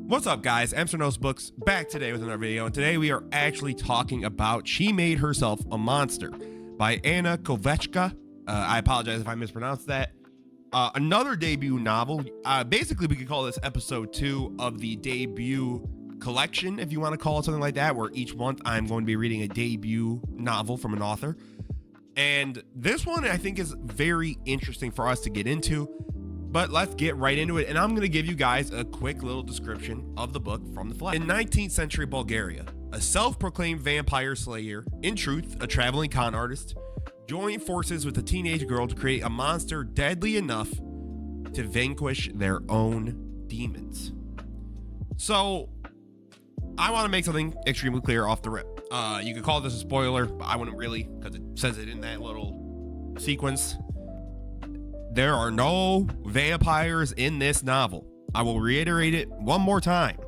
What's up, guys? Amsternos Books back today with another video, and today we are actually talking about She Made Herself a Monster by Anna Kovatcheva. I apologize if I mispronounced that. Another debut novel. Basically, we could call this episode 2 of the debut collection, if you want to call it something like that, where each month I'm going to be reading a debut novel from an author. And this one I think is very interesting for us to get into. But let's get right into it, and I'm going to give you guys a quick little description of the book from the flag. In 19th century Bulgaria, a self-proclaimed vampire slayer, in truth, a traveling con artist, joined forces with a teenage girl to create a monster deadly enough to vanquish their own demons. So, I want to make something extremely clear off the rip. You could call this a spoiler, but I wouldn't really, because it says it in that little sequence. There are no vampires in this novel. I will reiterate it one more time.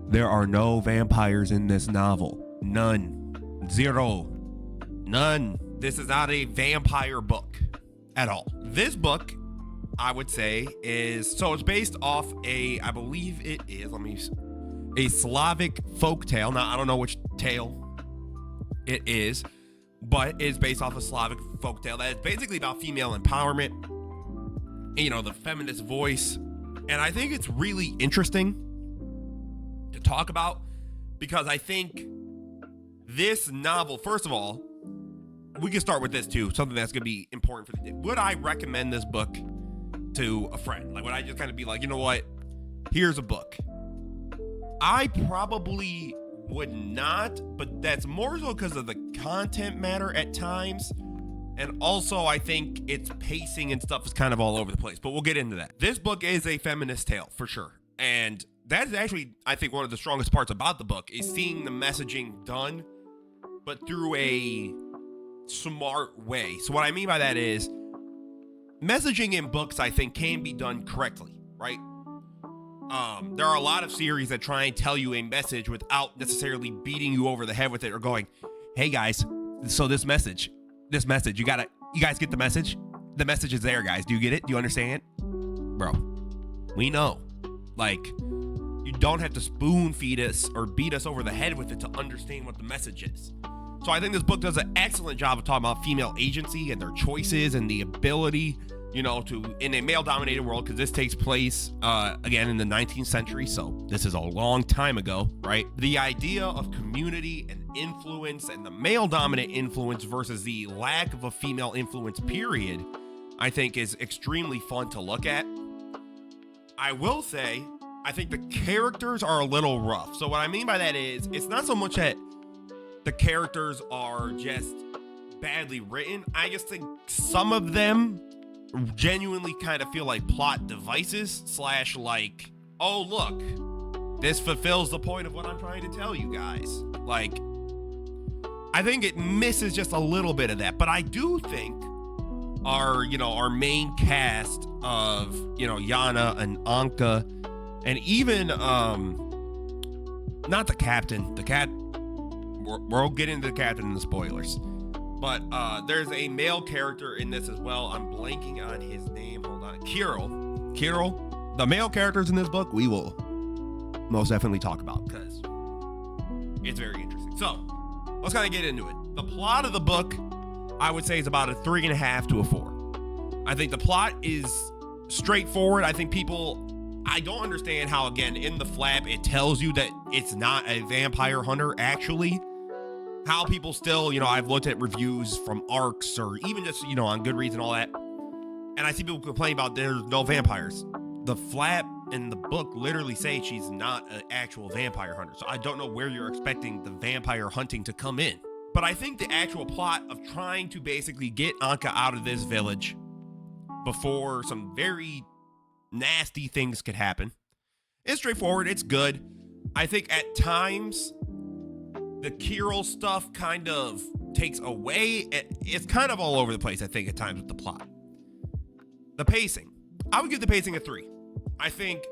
There are no vampires in this novel. None. Zero. None. This is not a vampire book at all. This book, I would say, is, so it's based off I believe it is, a Slavic folk tale. Now, I don't know which tale it is, but it's based off a Slavic folktale that is basically about female empowerment, you know, the feminist voice. And I think it's really interesting to talk about because I think this novel, first of all, we can start with this too, something that's going to be important for the day. Would I recommend this book to a friend? Like, would I just kind of be like, you know what? Here's a book. I probably would not, but that's more so because of the content matter at times, and also I think its pacing and stuff is kind of all over the place, but we'll get into that. This book is a feminist tale for sure, and that's actually, I think, one of the strongest parts about the book is seeing the messaging done, but through a smart way. So what I mean by that is messaging in books, I think, can be done correctly, right? There are a lot of series that try and tell you a message without necessarily beating you over the head with it or going, hey guys, so this message, you guys get the message? The message is there, guys. Do you get it? Do you understand? Bro, we know. Like, you don't have to spoon feed us or beat us over the head with it to understand what the message is. So I think this book does an excellent job of talking about female agency and their choices and the ability, you know, to, in a male-dominated world, because this takes place, again, in the 19th century, so this is a long time ago, right? The idea of community and influence and the male-dominant influence versus the lack of a female influence, period, I think is extremely fun to look at. I will say, I think the characters are a little rough. So what I mean by that is, it's not so much that the characters are just badly written. I just think some of them genuinely kind of feel like plot devices / like, oh look, this fulfills the point of what I'm trying to tell you guys. Like, I think it misses just a little bit of that, but I do think our main cast of, Yana and Anka, and even not the captain, we'll get into the captain in the spoilers. But there's a male character in this as well. I'm blanking on his name. Hold on. Kirill. The male characters in this book, we will most definitely talk about because it's very interesting. So let's kind of get into it. The plot of the book, I would say, is about a 3.5 to a 4. I think the plot is straightforward. I think I don't understand how, again, in the flap, it tells you that it's not a vampire hunter, actually. How people still, I've looked at reviews from ARCs or even just, on Goodreads and all that, and I see people complain about there's no vampires. The flap and the book literally say she's not an actual vampire hunter, so I don't know where you're expecting the vampire hunting to come in. But I think the actual plot of trying to basically get Anka out of this village before some very nasty things could happen is straightforward. It's good. I think at times the Kirill stuff kind of takes away. It's kind of all over the place, I think, at times with the plot. The pacing. I would give the pacing a 3. I think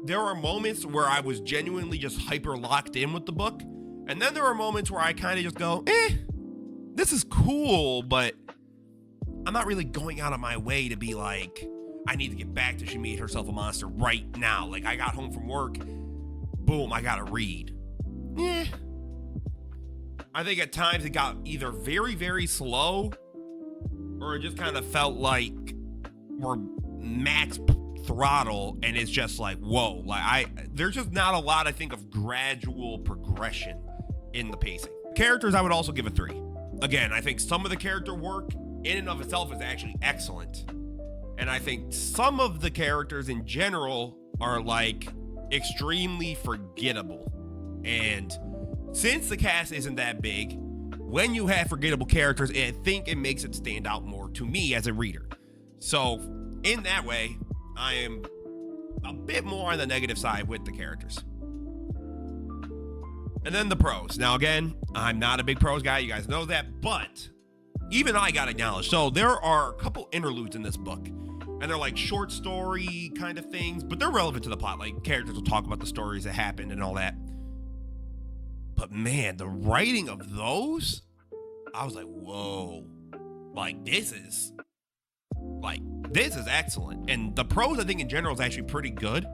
there are moments where I was genuinely just hyper locked in with the book. And then there are moments where I kind of just go, this is cool, but I'm not really going out of my way to be like, I need to get back to She Made Herself a Monster right now. Like, I got home from work, boom, I gotta read. I think at times it got either very, very slow, or it just kind of felt like we're max throttle, and it's just like, whoa. There's just not a lot, I think, of gradual progression in the pacing. Characters, I would also give a 3. Again, I think some of the character work in and of itself is actually excellent. And I think some of the characters in general are like extremely forgettable. And since the cast isn't that big, when you have forgettable characters, I think it makes it stand out more to me as a reader. So in that way, I am a bit more on the negative side with the characters. And then the prose. Now, again, I'm not a big prose guy. You guys know that. But even I got acknowledged. So there are a couple interludes in this book. And they're like short story kind of things. But they're relevant to the plot. Like, characters will talk about the stories that happened and all that. But man, the writing of those, I was like, whoa. Like, this is excellent. And the prose, I think, in general is actually pretty good.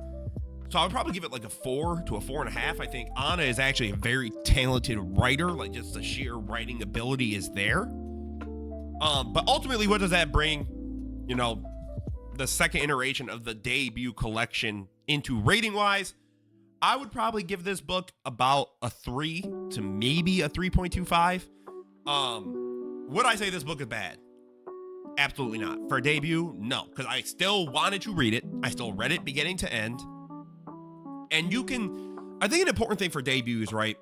So I would probably give it like a 4 to a 4.5. I think Anna is actually a very talented writer. Like, just the sheer writing ability is there. But ultimately, what does that bring, the second iteration of the debut collection into rating wise? I would probably give this book about a 3 to maybe a 3.25. Would I say this book is bad? Absolutely not. For a debut, no, because I still wanted to read it. I still read it beginning to end. And I think an important thing for debuts, right,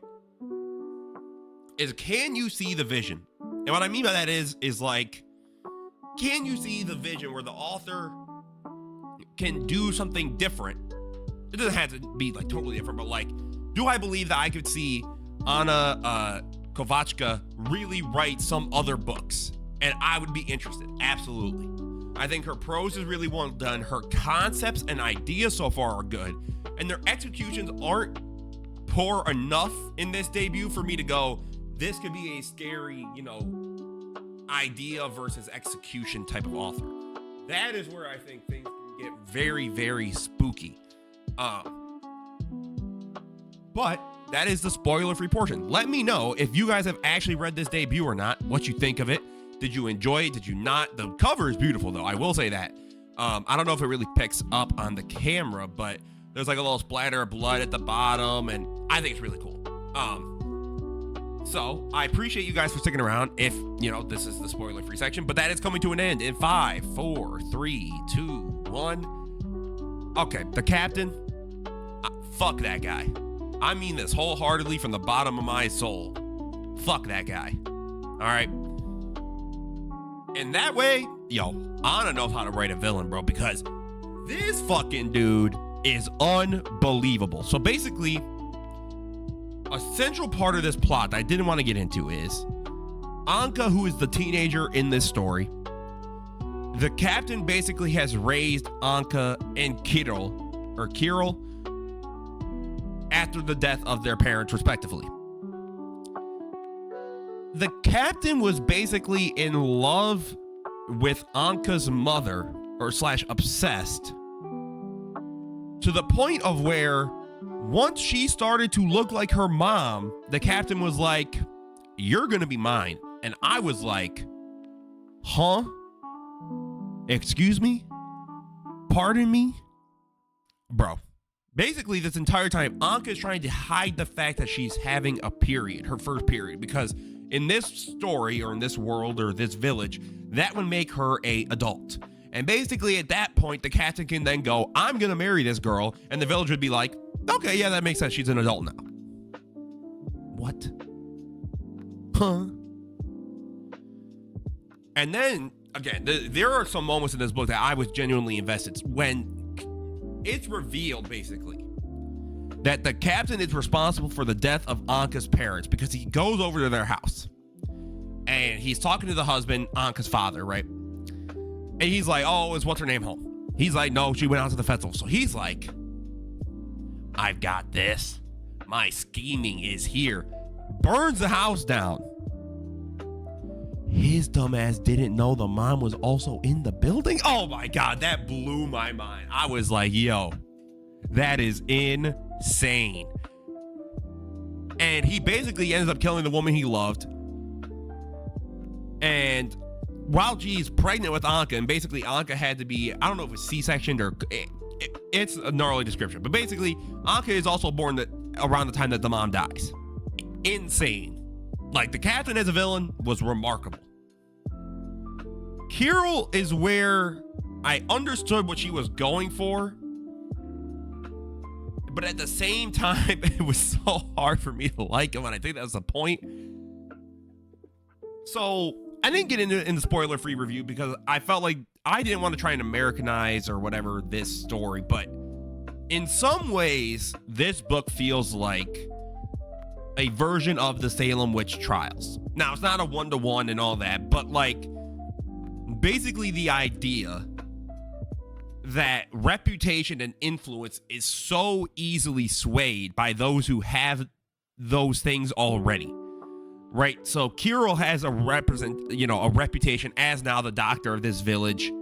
is can you see the vision? And what I mean by that is like, can you see the vision where the author can do something different? It doesn't have to be like totally different, but like, do I believe that I could see Anna Kovatcheva really write some other books? And I would be interested. Absolutely. I think her prose is really well done. Her concepts and ideas so far are good. And their executions aren't poor enough in this debut for me to go, this could be a scary, idea versus execution type of author. That is where I think things can get very, very spooky. But that is the spoiler-free portion. Let me know if you guys have actually read this debut or not, what you think of it. Did you enjoy it? Did you not? The cover is beautiful, though. I will say that. I don't know if it really picks up on the camera, but there's like a little splatter of blood at the bottom, and I think it's really cool. So I appreciate you guys for sticking around. If, this is the spoiler-free section, but that is coming to an end in 5, 4, 3, 2, 1. Okay, the captain, fuck that guy. I mean this wholeheartedly from the bottom of my soul. Fuck that guy. All right. And that way, Anna knows how to write a villain, bro, because this fucking dude is unbelievable. So basically, a central part of this plot that I didn't want to get into is Anka, who is the teenager in this story. The captain basically has raised Anka and Kirill after the death of their parents, respectively. The captain was basically in love with Anka's mother, or / obsessed, to the point of where once she started to look like her mom, the captain was like, you're gonna be mine. And I was like, huh? Excuse me? Pardon me? Bro. Basically, this entire time, Anka is trying to hide the fact that she's having a period, her first period, because in this story, or in this world, or this village, that would make her an adult. And basically, at that point, the captain can then go, I'm going to marry this girl, and the village would be like, okay, yeah, that makes sense. She's an adult now. What? Huh? And then, again, there are some moments in this book that I was genuinely invested when it's revealed, basically, that the captain is responsible for the death of Anka's parents because he goes over to their house and he's talking to the husband, Anka's father, right? And he's like, oh, is what's her name home? He's like, no, she went out to the festival. So he's like, I've got this. My scheming is here. Burns the house down. his dumbass didn't know the mom was also in the building. Oh my God, that blew my mind. I was like, yo, that is insane. And he basically ends up killing the woman he loved. And while she's pregnant with Anka, and basically Anka had to be, I don't know if it's C-sectioned or it's a gnarly description, but basically Anka is also born around the time that the mom dies. Insane. Like, the captain as a villain was remarkable. Kirill is where I understood what she was going for, but at the same time, it was so hard for me to like him, and I think that's the point. So I didn't get into it in the spoiler-free review because I felt like I didn't want to try and Americanize or whatever this story, but in some ways, this book feels like a version of the Salem witch trials. Now, it's not a one-to-one and all that, but like basically the idea that reputation and influence is so easily swayed by those who have those things already, right? So Kirill has a reputation as now the doctor of this village,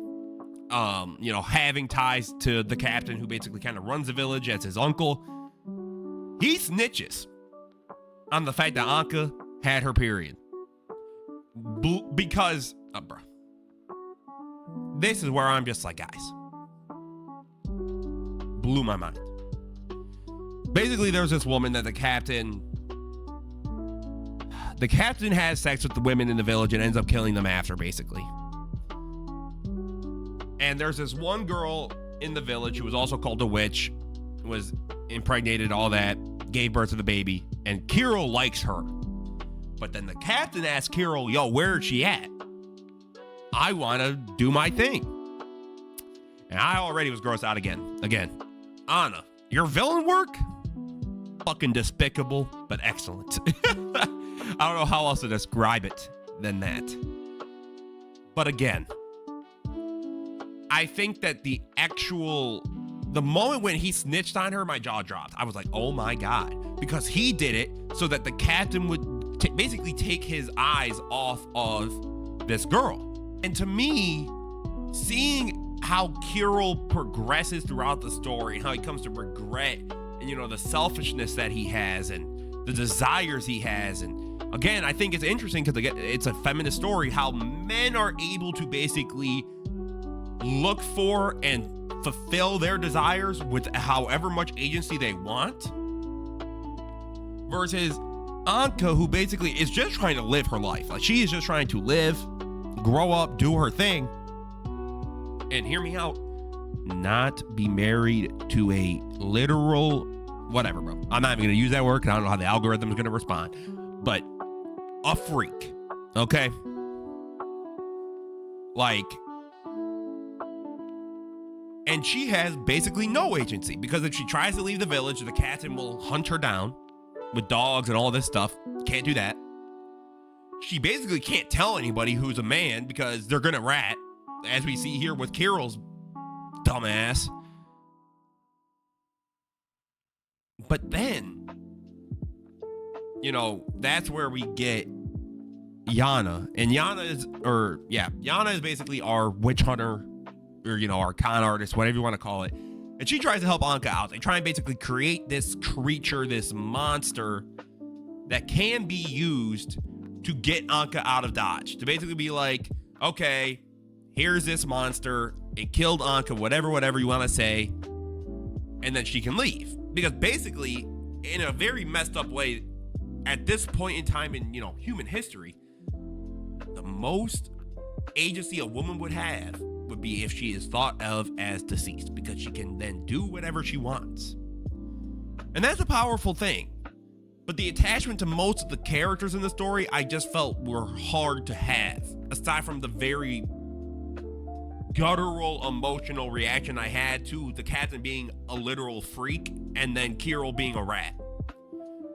having ties to the captain who basically kind of runs the village as his uncle. He snitches on the fact that Anka had her period because, bro, this is where I'm just like, guys, blew my mind. Basically, there's this woman that the captain has sex with the women in the village and ends up killing them after, basically. And there's this one girl in the village who was also called a witch, was impregnated, all that, gave birth to the baby, and Kirill likes her. But then the captain asks Kirill, yo, where is she at? I want to do my thing. And I already was grossed out again. Anna, your villain work? Fucking despicable, but excellent. I don't know how else to describe it than that. But again, I think that the moment when he snitched on her, my jaw dropped. I was like, oh my God. Because he did it so that the captain would basically take his eyes off of this girl. And to me, seeing how Kirill progresses throughout the story and how he comes to regret and, the selfishness that he has and the desires he has. And again, I think it's interesting because it's a feminist story, how men are able to basically look for and fulfill their desires with however much agency they want, versus Anka, who basically is just trying to live her life. Like, she is just trying to live, grow up, do her thing, and hear me out, not be married to a literal whatever, bro. I'm not even going to use that word because I don't know how the algorithm is going to respond, but a freak, okay? Like, and she has basically no agency, because if she tries to leave the village, the captain will hunt her down with dogs and all this stuff. Can't do that. She basically can't tell anybody who's a man because they're gonna rat, as we see here with Kirill's dumbass. But then, that's where we get Yana. And Yana is basically our witch hunter, or, our con artist, whatever you want to call it. And she tries to help Anka out. They try and basically create this creature, this monster that can be used to get Anka out of Dodge. To basically be like, okay, here's this monster. It killed Anka, whatever you want to say. And then she can leave. Because basically, in a very messed up way, at this point in time in, human history, the most agency a woman would have would be if she is thought of as deceased, because she can then do whatever she wants. And that's a powerful thing. But the attachment to most of the characters in the story, I just felt were hard to have, aside from the very guttural emotional reaction I had to the captain being a literal freak and then Kirill being a rat.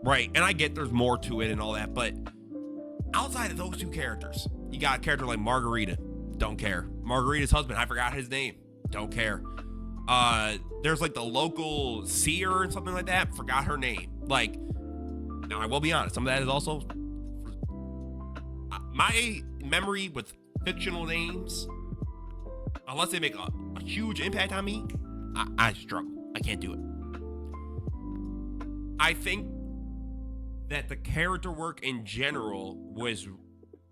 Right, and I get there's more to it and all that, but outside of those two characters, you got a character like Margarita. Don't care. Margarita's husband, I forgot his name. Don't care. There's like the local seer and something like that. Forgot her name. Like, now I will be honest, some of that is also my memory with fictional names, unless they make a huge impact on me, I struggle. I can't do it. I think that the character work in general was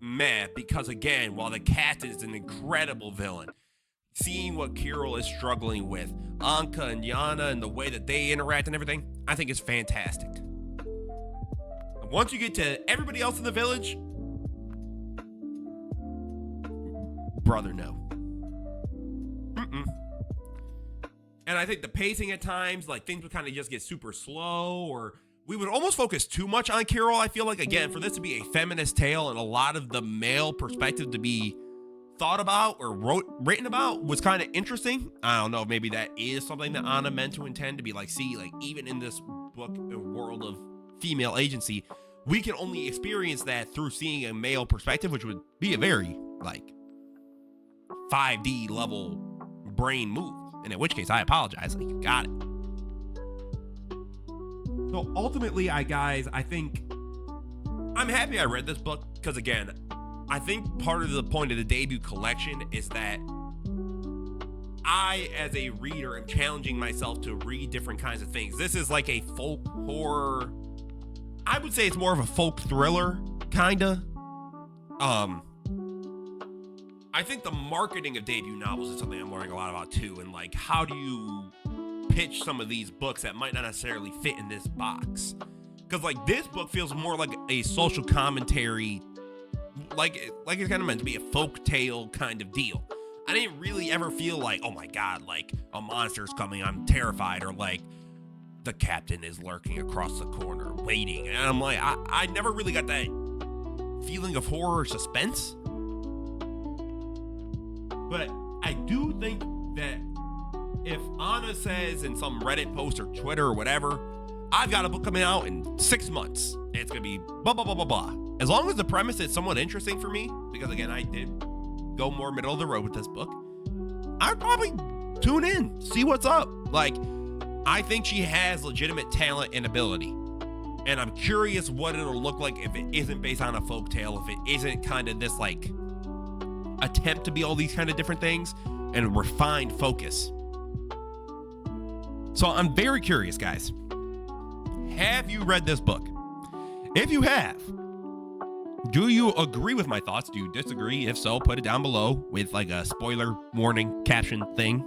meh because, again, while the cat is an incredible villain, seeing what Kirill is struggling with, Anka and Yana and the way that they interact and everything, I think is fantastic. And once you get to everybody else in the village, brother, no. And I think the pacing at times, like, things would kind of just get super slow, or we would almost focus too much on Kirill. I feel like, again, for this to be a feminist tale and a lot of the male perspective to be thought about or written about was kind of interesting. I don't know, maybe that is something that Anna meant to intend to be like, see, like, even in this book, a world of female agency, we can only experience that through seeing a male perspective, which would be a very, like, 5D level brain move. And in which case, I apologize. Like, you got it. So ultimately, I think I'm happy I read this book because, again, I think part of the point of the debut collection is that I, as a reader, am challenging myself to read different kinds of things. This is like a folk horror. I would say it's more of a folk thriller, kinda. I think the marketing of debut novels is something I'm learning a lot about too, and like, how do you pitch some of these books that might not necessarily fit in this box? Because like, this book feels more like a social commentary, like it's kind of meant to be a folk tale kind of deal. I didn't really ever feel like, oh my god, like a monster's coming, I'm terrified, or like the captain is lurking across the corner waiting, and I'm like, I never really got that feeling of horror or suspense. But I do think that if Anna says in some Reddit post or Twitter or whatever, I've got a book coming out in 6 months, and it's going to be blah, blah, blah, blah, blah. As long as the premise is somewhat interesting for me, because again, I did go more middle of the road with this book, I'd probably tune in, see what's up. Like, I think she has legitimate talent and ability. And I'm curious what it'll look like if it isn't based on a folktale, if it isn't kind of this like attempt to be all these kind of different things and refined focus. So I'm very curious, guys. Have you read this book? If you have, do you agree with my thoughts? Do you disagree? If so, put it down below with like a spoiler warning caption thing.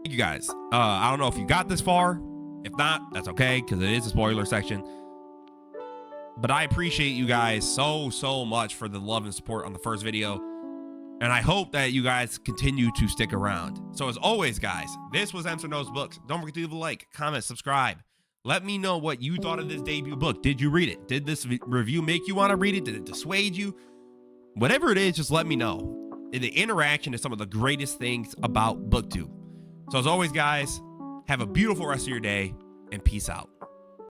Thank you guys. I don't know if you got this far. If not, that's okay, because it is a spoiler section. But I appreciate you guys so much for the love and support on the first video. And I hope that you guys continue to stick around. So as always, guys, this was Emster Knows Books. Don't forget to leave a like, comment, subscribe. Let me know what you thought of this debut book. Did you read it? Did this review make you want to read it? Did it dissuade you? Whatever it is, just let me know. The interaction is some of the greatest things about BookTube. So as always, guys, have a beautiful rest of your day and peace out.